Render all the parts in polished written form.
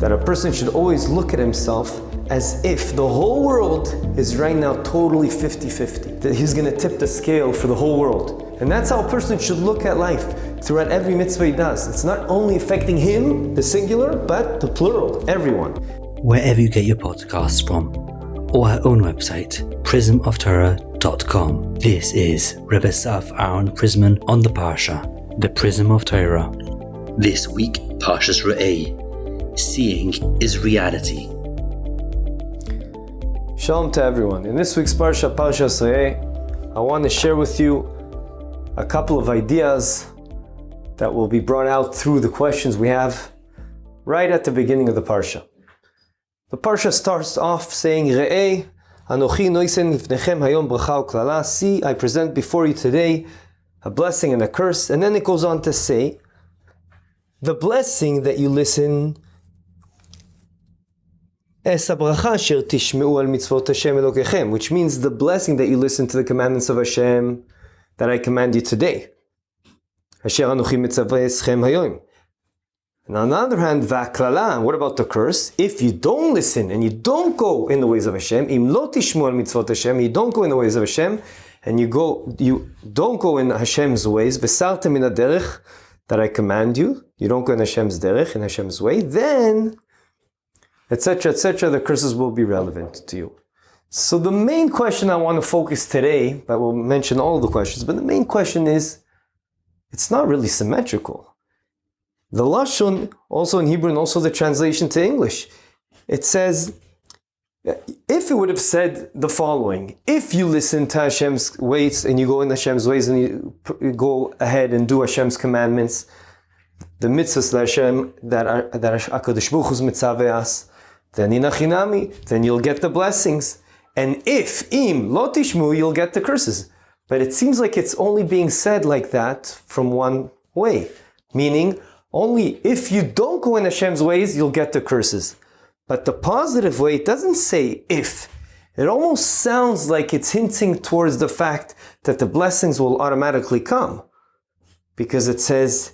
that a person should always look at himself as if the whole world is right now totally 50-50. That he's going to tip the scale for the whole world. And that's how a person should look at life throughout every mitzvah he does. It's not only affecting him, the singular, but the plural, everyone. Wherever you get your podcasts from, or our own website, prismoftorah.com. This is Rabbi Asaf Prisman on the Parsha, the Prism of Torah. This week, Parshas Re'eh. Seeing is reality. Shalom to everyone. In this week's Parsha, Parshas Re'eh, I want to share with you a couple of ideas that will be brought out through the questions we have right at the beginning of the Parsha. The Parsha starts off saying, Re'eh, Anochi noisen lifnechem hayom bracha uklala. See, I present before you today a blessing and a curse. And then it goes on to say, the blessing that you listen, which means the blessing that you listen to the commandments of Hashem that I command you today. And on the other hand, what about the curse? If you don't listen and you don't go in the ways of Hashem, you don't go in the ways of Hashem, and you don't go in Hashem's ways, that I command you, you don't go in Hashem's derech, in Hashem's way, then etc., the curses will be relevant to you. So the main question I want to focus today, but we'll mention all of the questions, but the main question is, it's not really symmetrical. The Lashon, also in Hebrew and also the translation to English, it says, if it would have said the following, if you listen to Hashem's ways and you go in Hashem's ways and you go ahead and do Hashem's commandments, the mitzvahs that Hashem, that HaKadosh Baruch Hu's mitzvah us, then you'll get the blessings. And if im lo tishmu, you'll get the curses. But it seems like it's only being said like that from one way. Meaning, only if you don't go in Hashem's ways, you'll get the curses. But the positive way, it doesn't say if. It almost sounds like it's hinting towards the fact that the blessings will automatically come. Because it says,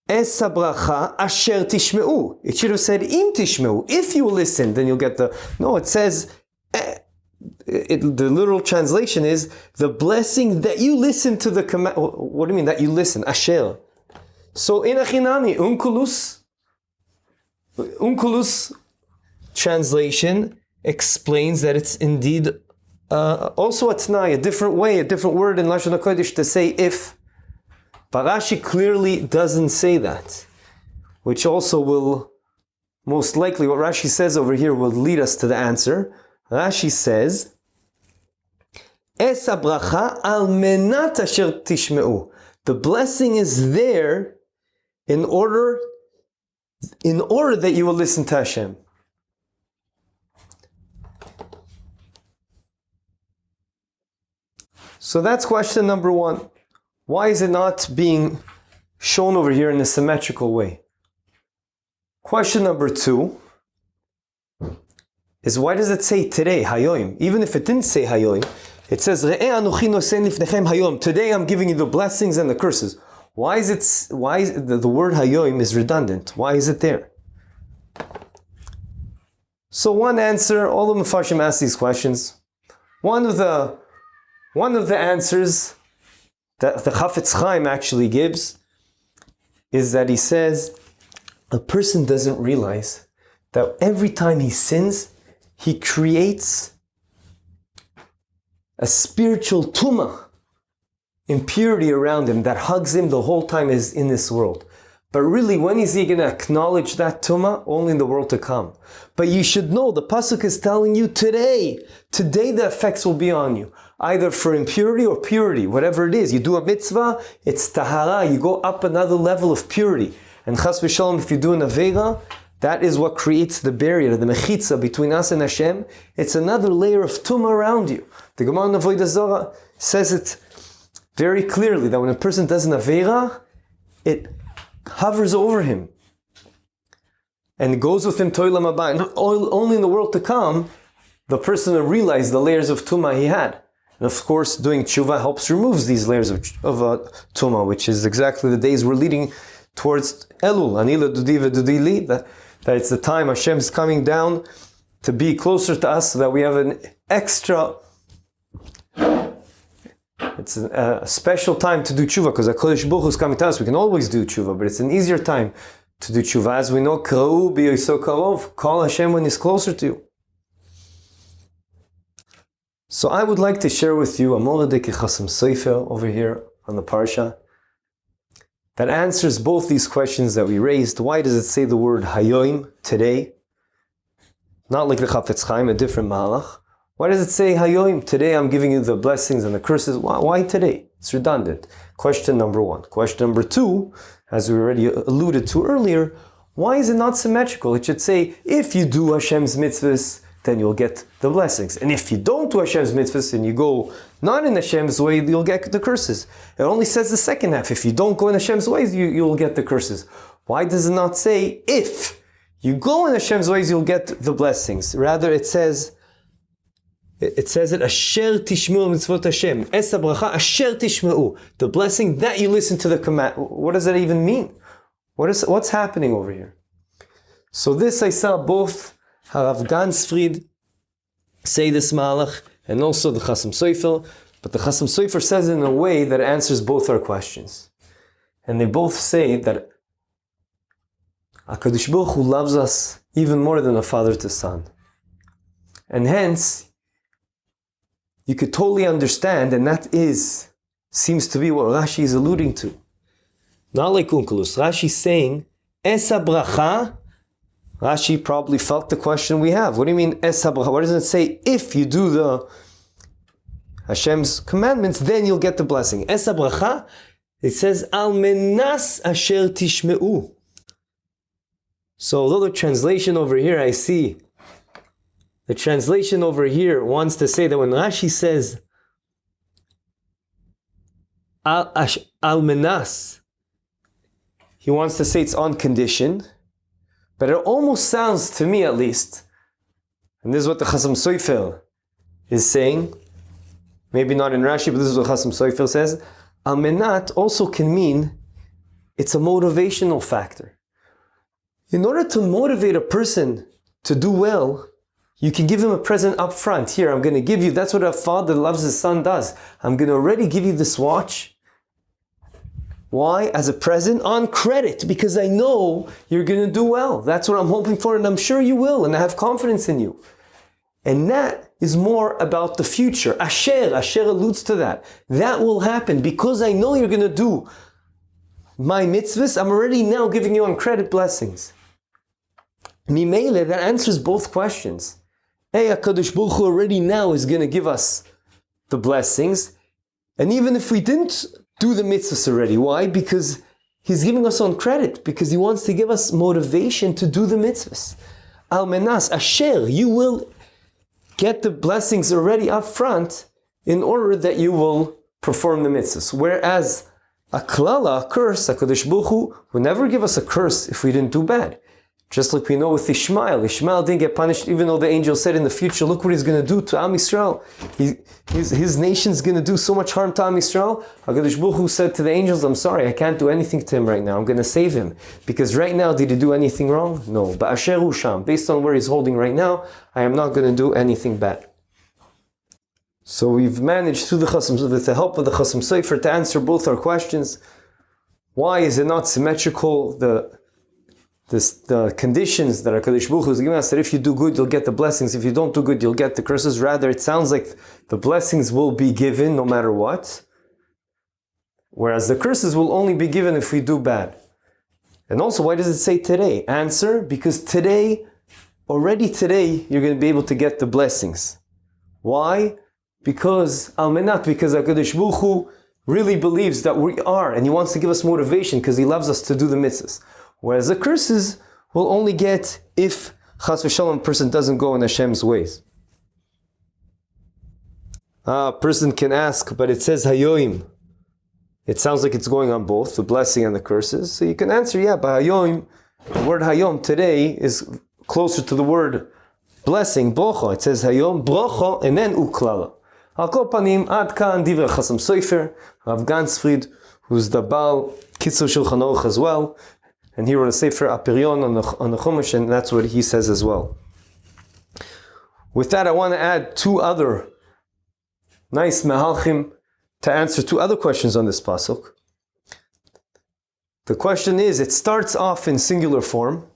Esa bracha asher tishmeu. It should have said im tishmeu. If you listen, then you'll get the... No, it says... the literal translation is the blessing that you listen to the command. What do you mean that you listen? Asher. So in achinami, unkulus translation explains that it's indeed also a t'nai, a different way, a different word in Lashon HaKodesh to say if. But Rashi clearly doesn't say that, which also will, most likely, what Rashi says over here will lead us to the answer. Rashi says, Esa bracha al menat asher tishmeu. The blessing is there in order that you will listen to Hashem. So that's question number one. Why is it not being shown over here in a symmetrical way? Question number two is, why does it say today, Hayoim? Even if it didn't say Hayoim, it says, Re'eh anochi nosen lifnechem hayom. Today I'm giving you the blessings and the curses. Why is the word Hayoim is redundant? Why is it there? So one answer, all of the Mefarshim ask these questions. One of the answers that the Chafetz Chaim actually gives is that he says, a person doesn't realize that every time he sins, he creates a spiritual tumah, impurity around him that hugs him the whole time is in this world. But really, when is he going to acknowledge that tumah? Only in the world to come. But you should know, the pasuk is telling you today the effects will be on you. Either for impurity or purity, whatever it is. You do a mitzvah, it's tahara, you go up another level of purity. And chas v'shalom, if you do an aveira, that is what creates the barrier, the mechitza between us and Hashem. It's another layer of tumah around you. The Gemara in Avodah Zarah says it very clearly, that when a person does an aveira, it hovers over him and goes with him to Olam Haba. And only in the world to come, the person will realize the layers of tumah he had. And of course, doing tshuva helps remove these layers of tumah, which is exactly the days we're leading towards Elul. Anila dudi v'dudi li, that it's the time Hashem's coming down to be closer to us, so that we have an extra, it's a special time to do tshuva, because HaKadosh Baruch Hu is coming to us. We can always do tshuva, but it's an easier time to do tshuva. As we know, Kra'u b'yoso karov, call Hashem when He's closer to you. So I would like to share with you a Moradeke Chasam Sofer over here on the Parsha that answers both these questions that we raised. Why does it say the word Hayoim, today? Not like the Chafetz Chaim, a different Mahalach. Why does it say Hayoim, today I'm giving you the blessings and the curses? Why today? It's redundant. Question number one. Question number two, as we already alluded to earlier, why is it not symmetrical? It should say, if you do Hashem's mitzvahs, then you'll get the blessings. And if you don't do Hashem's mitzvahs and you go not in Hashem's way, you'll get the curses. It only says the second half. If you don't go in Hashem's ways, you'll get the curses. Why does it not say, if you go in Hashem's ways, you'll get the blessings? Rather, it says it, Asher tishmeu mitzvot Hashem. Esa bracha asher tishmeu. The blessing that you listen to the command. What does that even mean? What's happening over here? So this I saw both Harav Gansfried say this malach, and also the Chasam Sofer, but the Chasam Sofer says it in a way that answers both our questions. And they both say that HaKadosh Baruch Hu loves us even more than a father to son. And hence, you could totally understand, and that seems to be what Rashi is alluding to. Not like Unkelus. Rashi is saying, Esa bracha. Rashi probably felt the question we have. What do you mean, Esa bracha? Why doesn't it say, if you do the Hashem's commandments, then you'll get the blessing? Esa bracha, it says, Al menas asher tishmeu. So although the translation over here, I see, the translation over here wants to say that when Rashi says, Al menas, he wants to say it's on condition. But it almost sounds, to me at least, and this is what the Chasam Sofer is saying, maybe not in Rashi, but this is what Chasam Sofer says, Al menat also can mean it's a motivational factor. In order to motivate a person to do well, you can give him a present up front. Here, I'm going to give you, that's what a father loves his son does. I'm going to already give you this watch. Why? As a present, on credit, because I know you're going to do well. That's what I'm hoping for, and I'm sure you will, and I have confidence in you. And that is more about the future. Asher alludes to that. That will happen because I know you're going to do my mitzvahs. I'm already now giving you on credit blessings. Mimele, that answers both questions. Hey, HaKadosh Baruch Hu already now is going to give us the blessings. And even if we didn't do the mitzvahs already. Why? Because He's giving us on credit, because He wants to give us motivation to do the mitzvahs. Al menas, asher, you will get the blessings already up front in order that you will perform the mitzvahs. Whereas a klala, a curse, HaKadosh Baruch Hu would never give us a curse if we didn't do bad. Just like we know with Ishmael. Ishmael didn't get punished even though the angel said in the future, look what he's going to do to Am Yisrael. His nation's going to do so much harm to Am Yisrael. HaKadosh Baruch Hu said to the angels, I'm sorry, I can't do anything to him right now. I'm going to save him. Because right now, did he do anything wrong? No. But Asher Hu Sham, based on where he's holding right now, I am not going to do anything bad. So we've managed through with the help of the Chasam Sofer to answer both our questions. Why is it not symmetrical? The conditions that HaKadosh Baruch Hu is giving us, that if you do good, you'll get the blessings. If you don't do good, you'll get the curses. Rather, it sounds like the blessings will be given no matter what, whereas the curses will only be given if we do bad. And also, why does it say today? Answer, because already today, you're going to be able to get the blessings. Why? Because HaKadosh Baruch Hu really believes that we are, and He wants to give us motivation because He loves us to do the mitzvahs. Whereas the curses will only get if Chas v'Shalom, a person doesn't go in Hashem's ways. A person can ask, but it says Hayoim. It sounds like it's going on both, the blessing and the curses. So you can answer, yeah, but Hayoim, the word Hayom today is closer to the word blessing, Brocho. It says Hayom, Brocho, and then Uklala. Al kol panim, ad kan divrei Chasam Sofer, Rav Gansfried, who's the Baal Kitzur Shulchan Aruch as well, And he wrote a Sefer Apirion on the Chumash, and that's what he says as well. With that, I want to add two other nice mehalchim to answer two other questions on this pasuk. The question is, it starts off in singular form,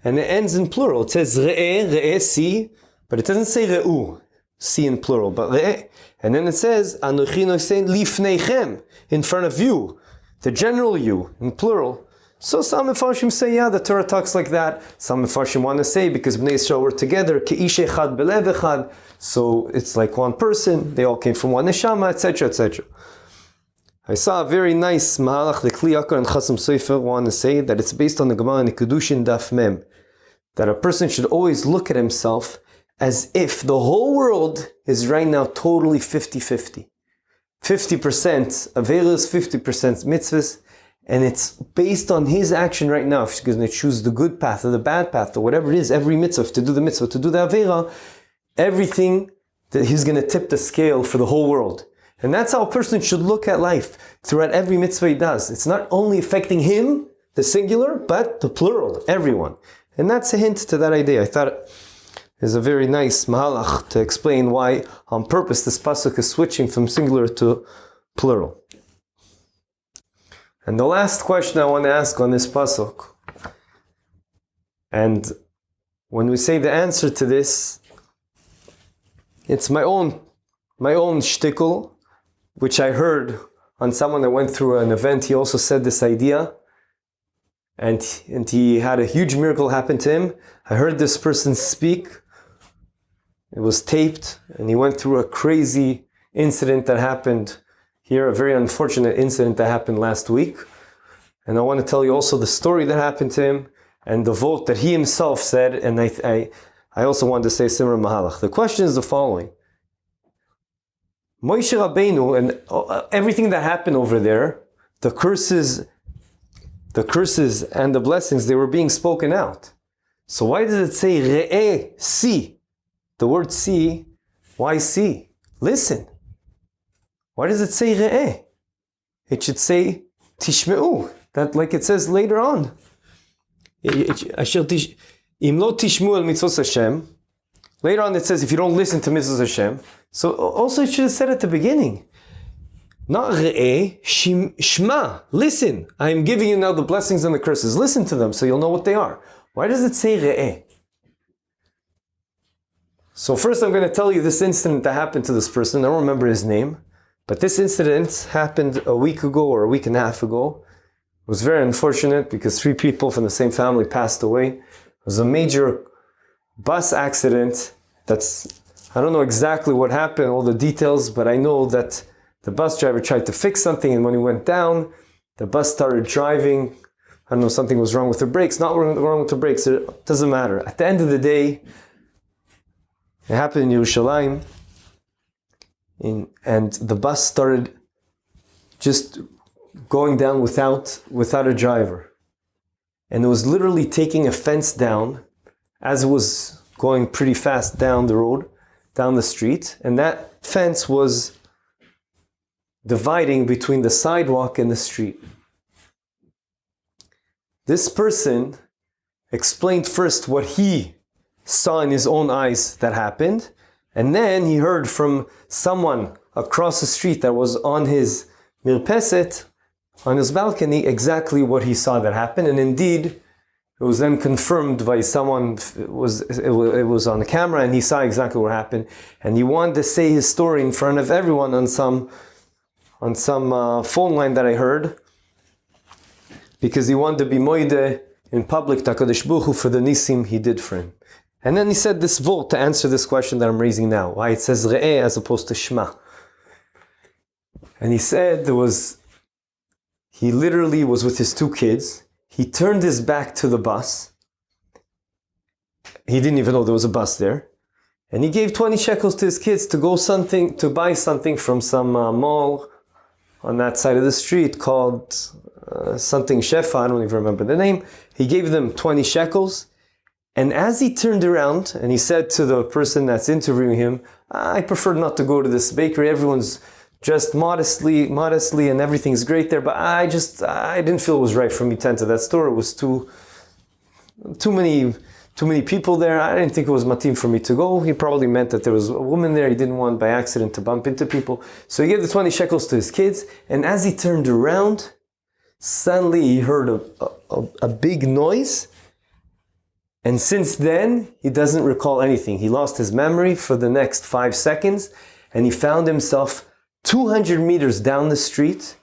and it ends in plural. It says re'eh, re'eh, see, but it doesn't say re'u, see in plural, but re'eh. And then it says, Anochi nosein lifneichem, in front of you, the general you, in plural. So some Mefarshim say, yeah, the Torah talks like that. Some Mefarshim want to say, because Bnei Yisrael were together, Ke'ish echad belev echad, so it's like one person, they all came from one neshama, etc., etc. I saw a very nice mahalach, the Kli Yakar and Chasam Sofer want to say that it's based on the Gemara in Kedushin Daf Mem, that a person should always look at himself as if the whole world is right now totally 50-50. 50% Averos, 50% mitzvahs, and it's based on his action right now. If he's going to choose the good path or the bad path or whatever it is, every mitzvah, to do the mitzvah, to do the Avera, everything that he's going to tip the scale for the whole world. And that's how a person should look at life throughout every mitzvah he does. It's not only affecting him, the singular, but the plural, everyone. And that's a hint to that idea. I thought it is a very nice mahalach to explain why on purpose this pasuk is switching from singular to plural. And the last question I want to ask on this pasuk, and when we say the answer to this, it's my own shtickle, which I heard on someone that went through an event. He also said this idea, and he had a huge miracle happen to him. I heard this person speak. It was taped, and he went through a crazy incident that happened here, a very unfortunate incident that happened last week. And I want to tell you also the story that happened to him and the vote that he himself said. And I also want to say similar mahalach. The question is the following. Moshe Rabbeinu and everything that happened over there, the curses and the blessings, they were being spoken out. So why does it say re'eh, see? The word see, why see? Listen. Why does it say re'eh? It should say tishme'u, that like it says later on. Im lo tishmu al mitzvos Hashem. Later on it says if you don't listen to mitzvos Hashem. So also it should have said at the beginning. Not re'eh, shma, listen. I am giving you now the blessings and the curses. Listen to them so you'll know what they are. Why does it say re'eh? So first I'm going to tell you this incident that happened to this person. I don't remember his name. But this incident happened a week ago or a week and a half ago. It was very unfortunate because 3 people from the same family passed away. It was a major bus accident. I don't know exactly what happened, all the details, but I know that the bus driver tried to fix something, and when he went down, the bus started driving. I don't know, something was wrong with the brakes, not wrong with the brakes, it doesn't matter. At the end of the day, it happened in Yerushalayim. And the bus started just going down without a driver. And it was literally taking a fence down as it was going pretty fast down the road, down the street. And that fence was dividing between the sidewalk and the street. This person explained first what he saw in his own eyes that happened. And then he heard from someone across the street that was on his mirpeset, on his balcony, exactly what he saw that happened. And indeed, it was then confirmed by someone, it was on the camera, and he saw exactly what happened. And he wanted to say his story in front of everyone on some phone line that I heard, because he wanted to be moide in public, HaKadosh Baruch Hu, for the nisim he did for him. And then he said this vote to answer this question that I'm raising now. Why it says re'eh as opposed to shma. And he said he literally was with his 2 kids. He turned his back to the bus. He didn't even know there was a bus there. And he gave 20 shekels to his kids to buy something from some mall on that side of the street called something Shefa, I don't even remember the name. He gave them 20 shekels. And as he turned around and he said to the person that's interviewing him, I prefer not to go to this bakery. Everyone's dressed modestly, and everything's great there, but I didn't feel it was right for me to enter that store. It was too many people there. I didn't think it was matim for me to go. He probably meant that there was a woman there. He didn't want by accident to bump into people. So he gave the 20 shekels to his kids, and as he turned around, suddenly he heard a big noise. And since then, he doesn't recall anything. He lost his memory for the next 5 seconds, and he found himself 200 meters down the street,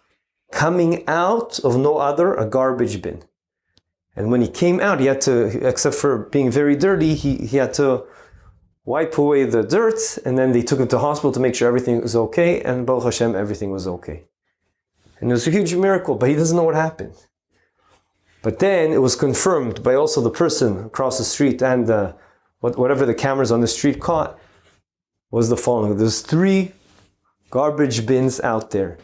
coming out of no other, a garbage bin. And when he came out, he had to, except for being very dirty, he had to wipe away the dirt, and then they took him to hospital to make sure everything was okay, and Baruch Hashem, everything was okay. And it was a huge miracle, but he doesn't know what happened. But then it was confirmed by also the person across the street, and whatever the cameras on the street caught was the following. There's 3 garbage bins out there.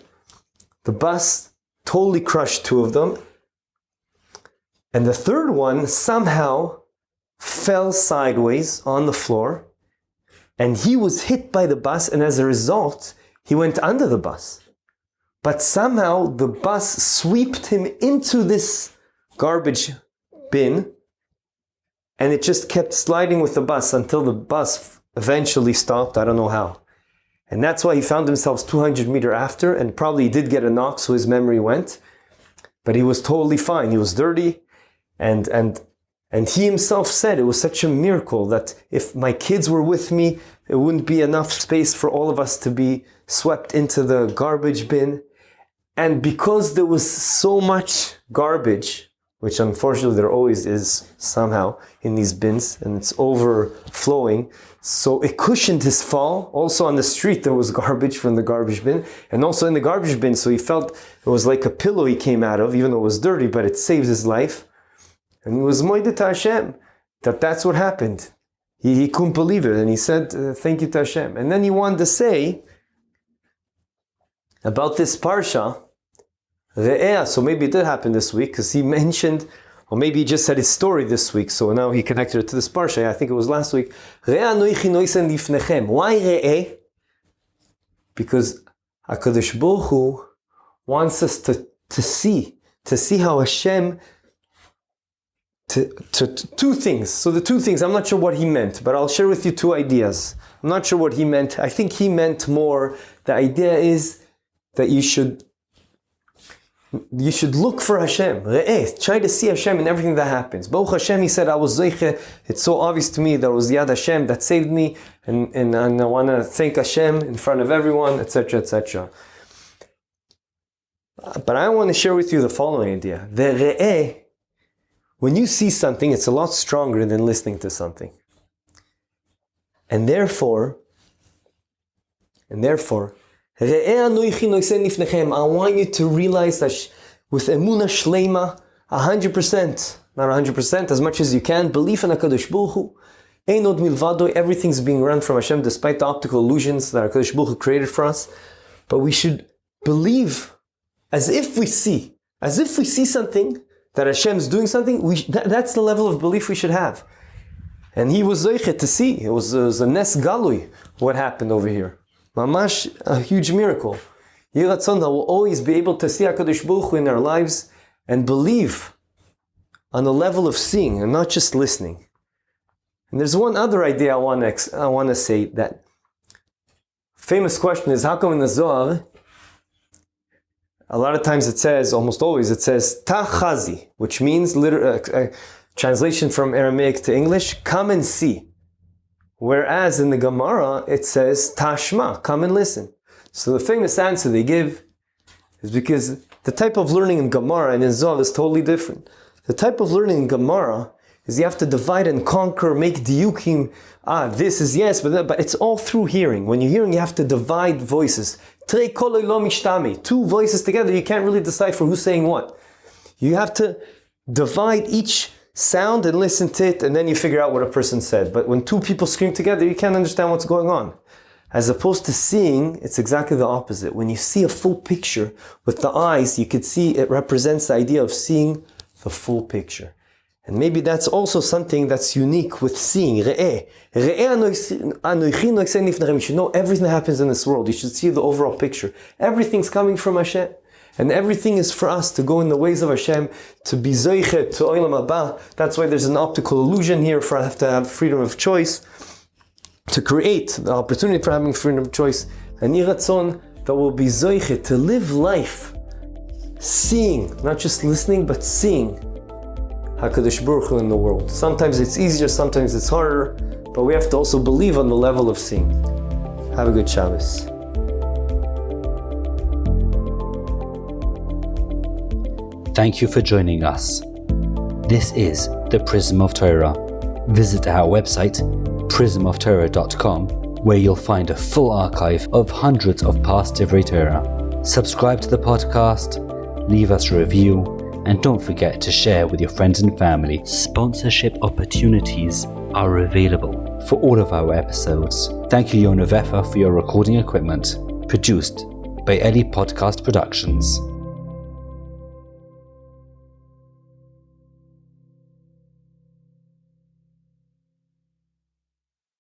The bus totally crushed 2 of them, and the third one somehow fell sideways on the floor, and he was hit by the bus, and as a result, he went under the bus. But somehow the bus swept him into this garbage bin, and it just kept sliding with the bus until the bus eventually stopped. I don't know how. And that's why he found himself 200 meters after, and probably he did get a knock, so his memory went. But he was totally fine. He was dirty, and he himself said it was such a miracle that if my kids were with me, it wouldn't be enough space for all of us to be swept into the garbage bin. And because there was so much garbage, which unfortunately there always is somehow in these bins, and it's overflowing, so it cushioned his fall. Also on the street there was garbage from the garbage bin, and also in the garbage bin, so he felt it was like a pillow he came out of, even though it was dirty, but it saved his life. And he was moided to Hashem that that's what happened. He couldn't believe it, and he said, thank you to Hashem. And then he wanted to say about this parsha, Re'eh, so maybe it did happen this week, because he mentioned, or maybe he just said his story this week, so now he connected it to this parsha. I think it was last week. Re'eh anoichi noisen lifnechem. Why Re'eh? Because HaKadosh Baruch Hu wants us to see how Hashem, to 2 things. So the 2 things, I'm not sure what he meant, but I'll share with you 2 ideas. I'm not sure what he meant. I think he meant more, the idea is that you should look for Hashem. Re'eh, try to see Hashem in everything that happens. Baruch Hashem, he said, I was zeiche. It's so obvious to me that it was Yad Hashem that saved me, and I want to thank Hashem in front of everyone, etc., etc. But I want to share with you the following idea. The Re'eh, when you see something, it's a lot stronger than listening to something. And therefore, I want you to realize that with emunah shleima, 100%, not 100%, as much as you can, belief in HaKadosh Baruch Hu, ein od milvado, everything's being run from Hashem, despite the optical illusions that HaKadosh Baruch Hu created for us. But we should believe as if we see something, that Hashem's doing something. That's the level of belief we should have. And he was zeiche to see. It was a nes galui, what happened over here. Mamash, a huge miracle. Yiratzon will always be able to see HaKadosh Baruch Hu in our lives and believe on the level of seeing and not just listening. And there's one other idea I want to say, that famous question is, how come in the Zohar, a lot of times it says, almost always it says, Tachazi, which means, translation from Aramaic to English, come and see. Whereas in the Gemara, it says, Tashma, come and listen. So the famous answer they give is because the type of learning in Gemara and in Zohar is totally different. The type of learning in Gemara is you have to divide and conquer, make diyukim. This is yes, but it's all through hearing. When you're hearing, you have to divide voices. Trei koloi lo mishtami. 2 voices together, you can't really decipher who's saying what. You have to divide each sound and listen to it, and then you figure out what a person said. But when 2 people scream together, you can't understand what's going on. As opposed to seeing, it's exactly the opposite. When you see a full picture with the eyes, you could see it represents the idea of seeing the full picture. And maybe that's also something that's unique with seeing. Re'eh. You should know everything that happens in this world. You should see the overall picture. Everything's coming from Hashem. And everything is for us to go in the ways of Hashem, to be zoichet to olam haba. That's why there's an optical illusion here for us to have freedom of choice, to create the opportunity for having freedom of choice. And yiratzon that will be zoichet to live life, seeing, not just listening, but seeing HaKadosh Baruch Hu in the world. Sometimes it's easier, sometimes it's harder, but we have to also believe on the level of seeing. Have a good Shabbos. Thank you for joining us. This is the Prism of Torah. Visit our website, prismoftorah.com, where you'll find a full archive of hundreds of past Divrei Torah. Subscribe to the podcast, leave us a review, and don't forget to share with your friends and family. Sponsorship opportunities are available for all of our episodes. Thank you, Yona Vefa, for your recording equipment. Produced by Eli Podcast Productions.